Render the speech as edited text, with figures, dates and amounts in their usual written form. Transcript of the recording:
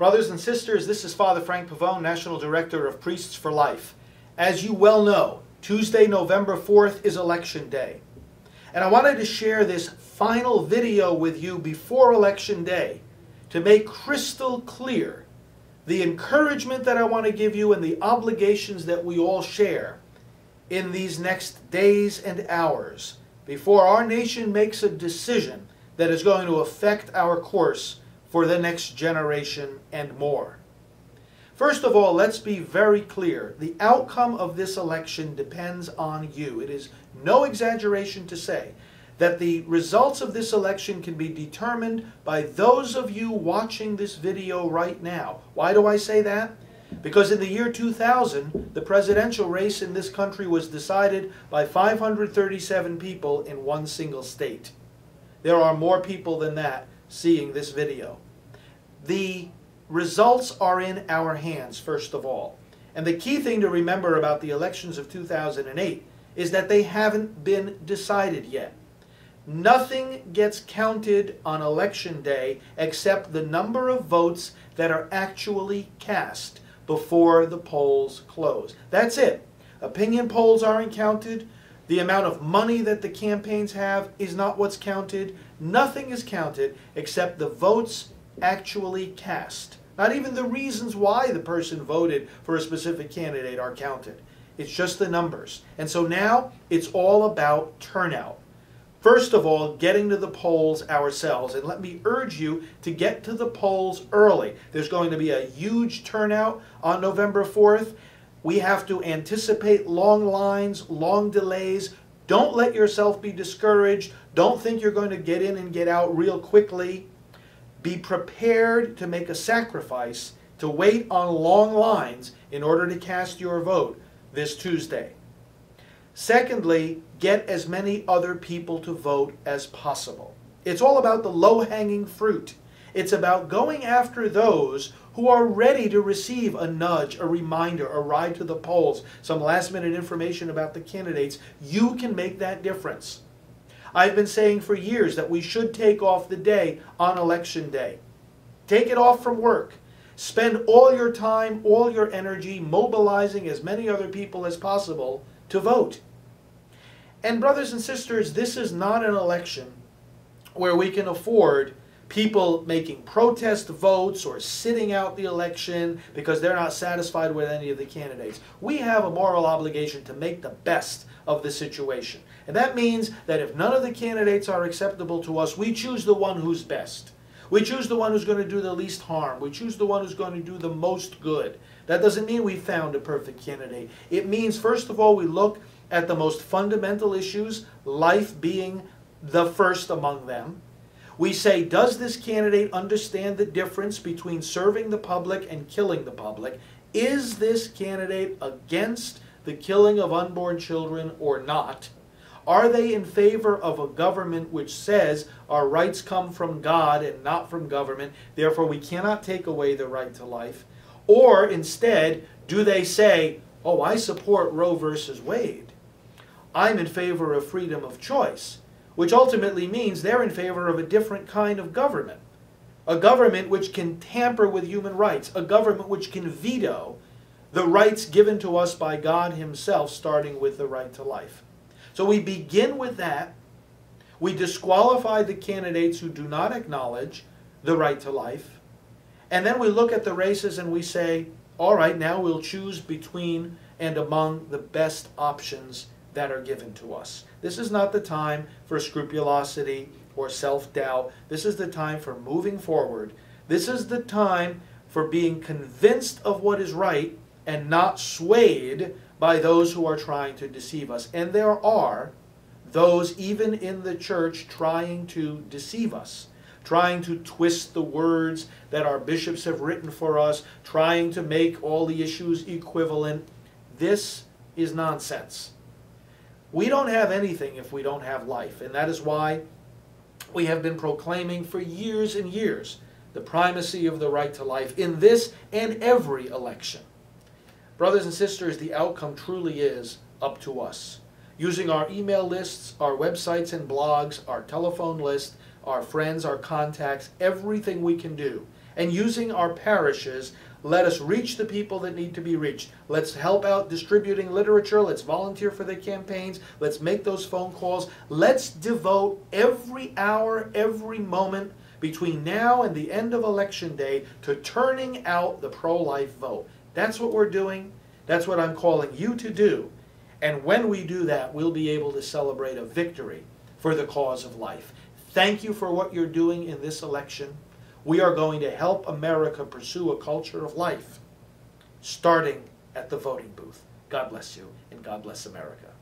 Brothers and sisters, this is Father Frank Pavone, National Director of Priests for Life. As you well know, Tuesday, November 4th is Election Day. And I wanted to share this final video with you before Election Day to make crystal clear the encouragement that I want to give you and the obligations that we all share in these next days and hours before our nation makes a decision that is going to affect our course for the next generation and more. First of all, let's be very clear. The outcome of this election depends on you. It is no exaggeration to say that the results of this election can be determined by those of you watching this video right now. Why do I say that? Because in the year 2000, the presidential race in this country was decided by 537 people in one single state. There are more people than that seeing this video. The results are in our hands, first of all. And the key thing to remember about the elections of 2008 is that they haven't been decided yet. Nothing gets counted on Election Day except the number of votes that are actually cast before the polls close. That's it. Opinion polls aren't counted. The amount of money that the campaigns have is not what's counted. Nothing is counted except the votes actually cast. Not even the reasons why the person voted for a specific candidate are counted. It's just the numbers. And so now it's all about turnout. First of all, getting to the polls ourselves. And let me urge you to get to the polls early. There's going to be a huge turnout on November 4th. We have to anticipate long lines, long delays. Don't let yourself be discouraged. Don't think you're going to get in and get out real quickly. Be prepared to make a sacrifice to wait on long lines in order to cast your vote this Tuesday. Secondly, get as many other people to vote as possible. It's all about the low-hanging fruit. It's about going after those who are ready to receive a nudge, a reminder, a ride to the polls, some last-minute information about the candidates. You can make that difference. I've been saying for years that we should take off the day on Election Day. Take it off from work. Spend all your time, all your energy mobilizing as many other people as possible to vote. And brothers and sisters, this is not an election where we can afford people making protest votes or sitting out the election because they're not satisfied with any of the candidates. We have a moral obligation to make the best of the situation. And that means that if none of the candidates are acceptable to us, we choose the one who's best. We choose the one who's going to do the least harm. We choose the one who's going to do the most good. That doesn't mean we found a perfect candidate. It means, first of all, we look at the most fundamental issues, life being the first among them. We say, does this candidate understand the difference between serving the public and killing the public? Is this candidate against the killing of unborn children or not? Are they in favor of a government which says our rights come from God and not from government, therefore we cannot take away the right to life? Or instead, do they say, oh, I support Roe versus Wade. I'm in favor of freedom of choice, which ultimately means they're in favor of a different kind of government. A government which can tamper with human rights, a government which can veto the rights given to us by God Himself, starting with the right to life. So we begin with that. We disqualify the candidates who do not acknowledge the right to life. And then we look at the races and we say, all right, now we'll choose between and among the best options that are given to us. This is not the time for scrupulosity or self-doubt. This is the time for moving forward. This is the time for being convinced of what is right and not swayed by those who are trying to deceive us. And there are those even in the church trying to deceive us, trying to twist the words that our bishops have written for us, trying to make all the issues equivalent. This is nonsense. We don't have anything if we don't have life, and that is why we have been proclaiming for years and years the primacy of the right to life in this and every election. Brothers and sisters, the outcome truly is up to us. Using our email lists, our websites and blogs, our telephone list, our friends, our contacts, everything we can do, And using our parishes, let us reach the people that need to be reached. Let's help out distributing literature. Let's volunteer for the campaigns. Let's make those phone calls. Let's devote every hour, every moment between now and the end of Election Day to turning out the pro-life vote. That's what we're doing. That's what I'm calling you to do. And when we do that, we'll be able to celebrate a victory for the cause of life. Thank you for what you're doing in this election. We are going to help America pursue a culture of life, starting at the voting booth. God bless you, and God bless America.